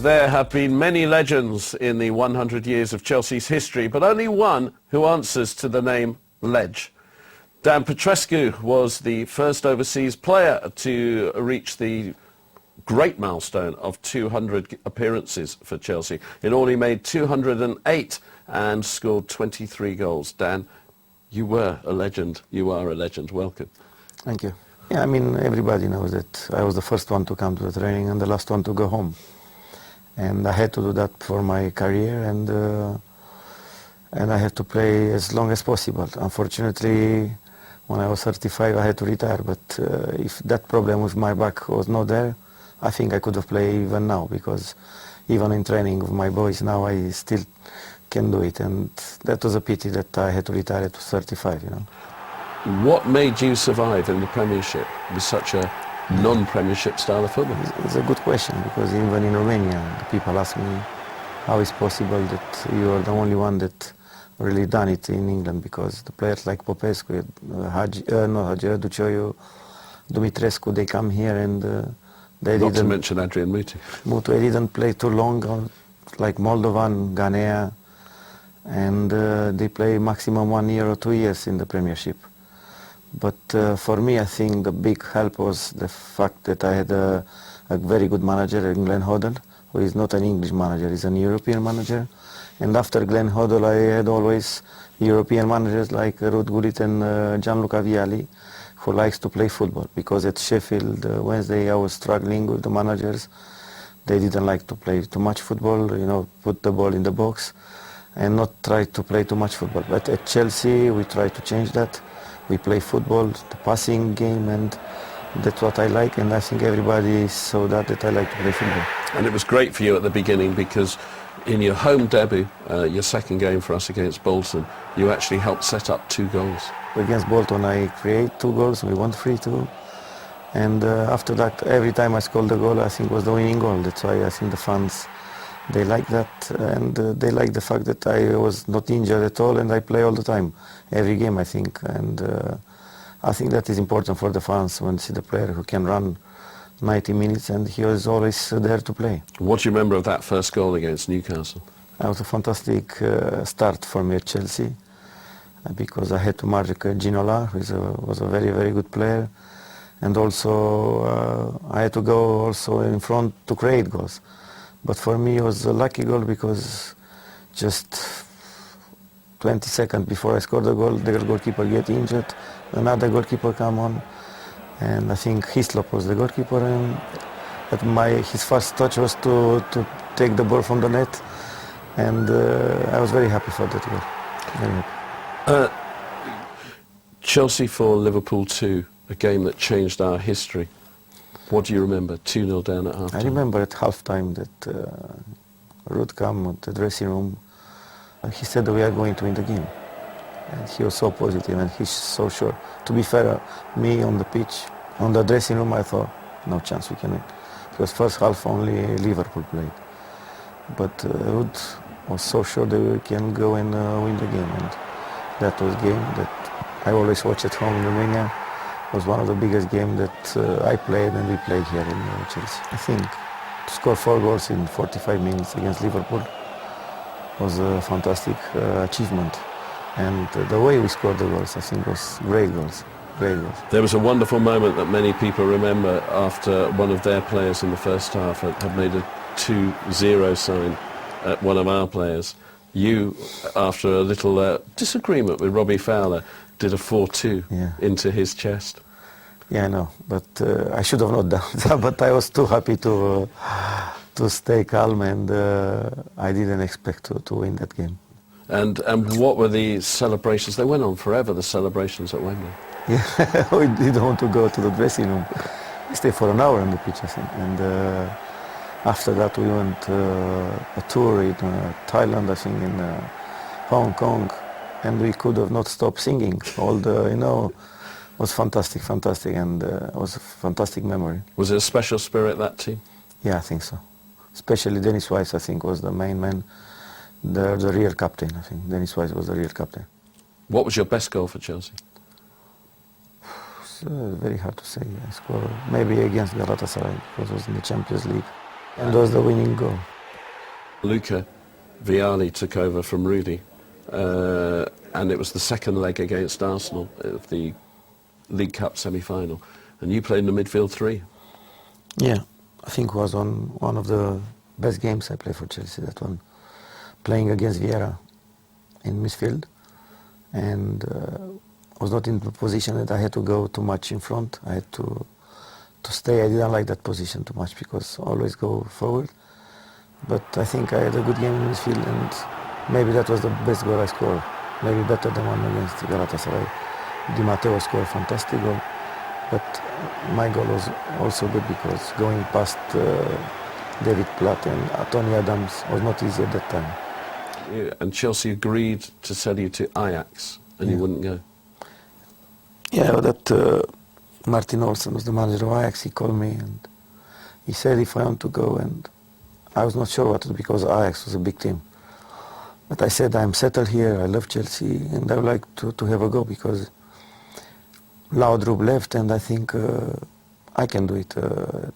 There have been many legends in the 100 years of Chelsea's history, but only one who answers to the name Ledge. Dan Petrescu was the first overseas player to reach the great milestone of 200 appearances for Chelsea. In all, he made 208 and scored 23 goals. Dan, you were a legend. You are a legend. Welcome. Thank you. Yeah, I mean, everybody knows that I was the first one to come to the training and the last one to go home. And I had to do that for my career, and I had to play as long as possible. Unfortunately, when I was 35, I had to retire. But if that problem with my back was not there, I think I could have played even now, because even in training with my boys now, I still can do it. And that was a pity that I had to retire at 35, you know. What made you survive in the Premiership with such a non-Premiership style of football? It's a good question, because even in Romania, people ask me how it's possible that you are the only one that really done it in England, because the players like Popescu, Ducioiu, Dumitrescu, they come here and they Not didn't... to mention Adrian Mutu. Mutu didn't play too long, like Moldovan, Ghanea, and they play maximum 1 year or 2 years in the Premiership. But for me, I think the big help was the fact that I had a very good manager, Glenn Hoddle, who is not an English manager, he's an European manager. And after Glenn Hoddle, I had always European managers like Ruud Gullit and Gianluca Vialli, who likes to play football. Because at Sheffield Wednesday, I was struggling with the managers. They didn't like to play too much football, you know, put the ball in the box and not try to play too much football. But at Chelsea, we try to change that. We play football, the passing game, and that's what I like, and I think everybody saw that I like to play football. And it was great for you at the beginning, because in your home debut, your second game for us against Bolton, you actually helped set up 2 goals. Against Bolton, I create 2 goals, we won 3-2. And after that, every time I scored the goal, I think was the winning goal. That's why I think the fans, they like that, and they like the fact that I was not injured at all, and I play all the time, every game, I think. And I think that is important for the fans when see the player who can run 90 minutes, and he was always there to play. What do you remember of that first goal against Newcastle? That was a fantastic start for me at Chelsea, because I had to mark Ginola, who was a very, very good player. And also I had to go also in front to create goals. But for me, it was a lucky goal, because just 20 seconds before I scored the goal, the goalkeeper get injured, another goalkeeper come on, and I think Hislop was the goalkeeper, and his first touch was to take the ball from the net, and I was very happy for that goal. Very happy. Chelsea 4, Liverpool 2, a game that changed our history. What do you remember? 2-0 down at half-time. I remember at half-time that Ruud came to the dressing room. He said that we are going to win the game. And he was so positive and he's so sure. To be fair, me on the pitch, on the dressing room, I thought, no chance we can win. Because first half only Liverpool played. But Ruud was so sure that we can go and win the game. And that was a game that I always watch at home in Romania. It was one of the biggest games that I played and we played here in Chelsea. I think to score 4 goals in 45 minutes against Liverpool was a fantastic achievement. And the way we scored the goals, I think, was great goals. Great goals. There was a wonderful moment that many people remember after one of their players in the first half had made a 2-0 sign at one of our players. You, after a little disagreement with Robbie Fowler, did a 4-2 into his chest. Yeah, I know, but I should have not done that, but I was too happy to stay calm, and I didn't expect to win that game. And what were the celebrations? They went on forever, the celebrations at Wembley. Yeah, we didn't want to go to the dressing room. We stayed for an hour on the pitch, I think, and after that we went a tour in Thailand, I think, in Hong Kong, and we could have not stopped singing. All the, you know, it was fantastic, and it was a fantastic memory. Was it a special spirit, that team? Yeah, I think so. Especially Dennis Wise, I think, was the main man, the real captain, I think. Dennis Wise was the real captain. What was your best goal for Chelsea? It's very hard to say. I scored maybe against Galatasaray, because it was in the Champions League. And was the winning goal. Luca Vialli took over from Rudy, and it was the second leg against Arsenal of the League Cup semi-final, and you played in the midfield three. Yeah, I think it was one of the best games I played for Chelsea, that one. Playing against Vieira in midfield, and I was not in the position that I had to go too much in front. I had to stay. I didn't like that position too much because I always go forward. But I think I had a good game in midfield, and maybe that was the best goal I scored. Maybe better than one against Galatasaray. Di Matteo scored a fantastic goal, but my goal was also good because going past David Platt and Tony Adams was not easy at that time. Yeah, and Chelsea agreed to sell you to Ajax, and you wouldn't go. Yeah, that Martin Olsen was the manager of Ajax. He called me and he said if I want to go, and I was not sure what to do because Ajax was a big team. But I said I'm settled here, I love Chelsea, and I would like to have a go because Laudrup left, and I think I can do it.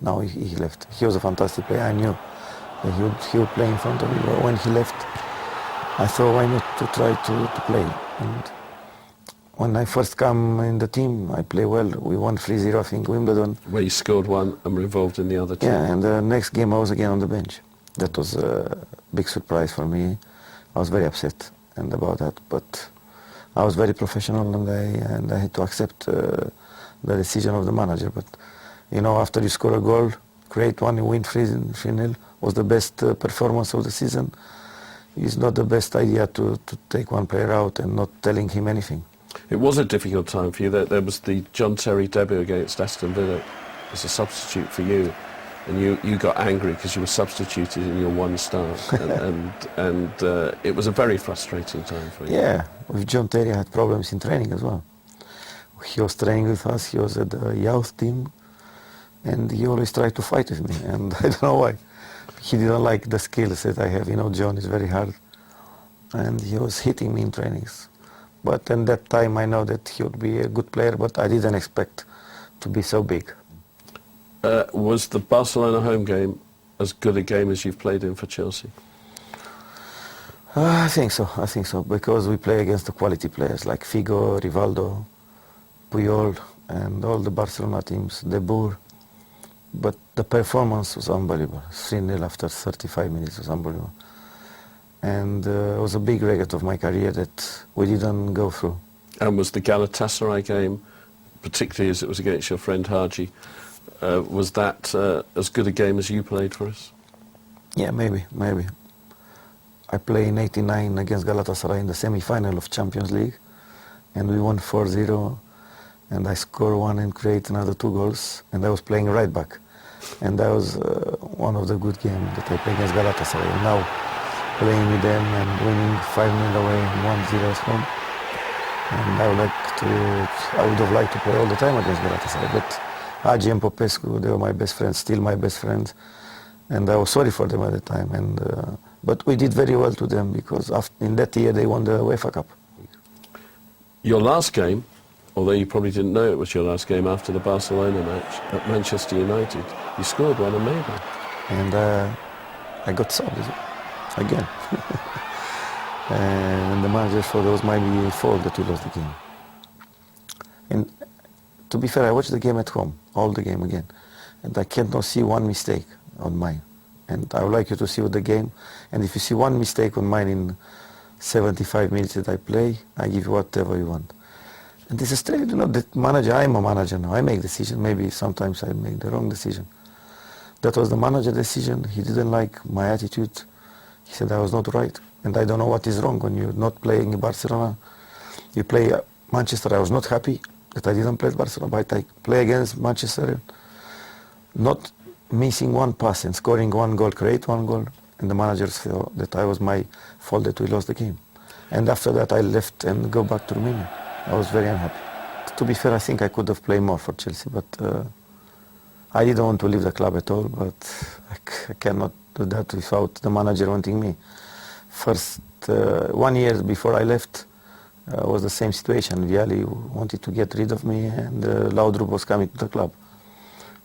Now he left. He was a fantastic player. I knew that he would play in front of me, but when he left, I thought why not to try to play. And when I first come in the team, I play well. We won 3-0, I think, Wimbledon. Where you scored one and were involved in the other two. Yeah, and the next game I was again on the bench. That was a big surprise for me. I was very upset about that, but I was very professional, and I had to accept the decision of the manager. But you know, after you score a goal, create one, you win 3-0, was the best performance of the season. It's not the best idea to take one player out and not telling him anything. It was a difficult time for you. There was the John Terry debut against Aston Villa as a substitute for you, and you got angry because you were substituted in your one start, and it was a very frustrating time for you. Yeah, with John Terry I had problems in training as well. He was training with us, he was at the youth team, and he always tried to fight with me, and I don't know why. He didn't like the skills that I have. You know, John is very hard, and he was hitting me in trainings. But in that time I know that he would be a good player, but I didn't expect to be so big. Was the Barcelona home game as good a game as you've played in for Chelsea? I think so, because we play against the quality players like Figo, Rivaldo, Puyol, and all the Barcelona teams, De Boer. But the performance was unbelievable. 3-0 after 35 minutes was unbelievable. And it was a big regret of my career that we didn't go through. And was the Galatasaray game, particularly as it was against your friend Haji, was that as good a game as you played for us? Yeah, maybe. I played in '89 against Galatasaray in the semi-final of Champions League, and we won 4-0, and I scored one and create another 2 goals, and I was playing right back. And that was one of the good games that I played against Galatasaray. And now playing with them and winning 5-0 away and 1-0 at home. And I would have liked to play all the time against Galatasaray, but Hagi and Popescu, they were my best friends, still my best friends, and I was sorry for them at the time. But we did very well to them because in that year they won the UEFA Cup. Your last game, although you probably didn't know it was your last game after the Barcelona match at Manchester United, you scored one and made one. And I got subbed again. And the manager thought it was my fault that we lost the game. And to be fair, I watched the game at home, all the game again, and I cannot see one mistake on mine. And I would like you to see the game, and if you see one mistake on mine in 75 minutes that I play, I give you whatever you want. And this is strange, you know, that manager, I'm a manager now, I make decisions, maybe sometimes I make the wrong decision. That was the manager decision, he didn't like my attitude, he said I was not right, and I don't know what is wrong when you're not playing in Barcelona. You play Manchester, I was not happy that I didn't play Barcelona, but I play against Manchester, not missing one pass and scoring one goal, create one goal, and the manager felt that I was my fault that we lost the game. And after that I left and go back to Romania. I was very unhappy. To be fair, I think I could have played more for Chelsea, but I didn't want to leave the club at all, but I cannot do that without the manager wanting me. First, 1 year before I left, was the same situation. Vialli wanted to get rid of me, and Laudrup was coming to the club.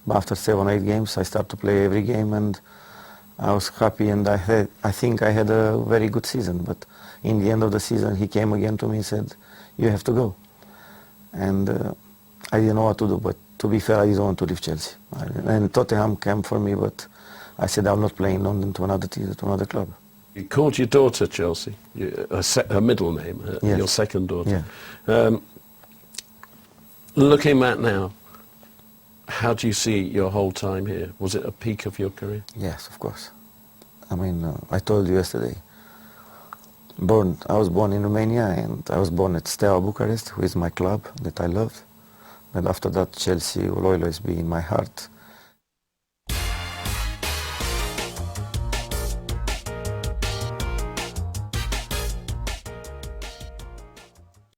But after 7 or 8 games, I started to play every game, and I was happy, and I think I had a very good season. But in the end of the season, he came again to me and said, "You have to go." And I didn't know what to do. But to be fair, I didn't want to leave Chelsea. And Tottenham came for me, but I said I'm not playing London to another team, to another club. You called your daughter Chelsea, her middle name, Yes. your second daughter. Yeah. Looking back now, how do you see your whole time here? Was it a peak of your career? Yes, of course. I mean, I told you yesterday. I was born in Romania, and I was born at Steaua Bucharest, who is my club that I loved. And after that, Chelsea will always be in my heart.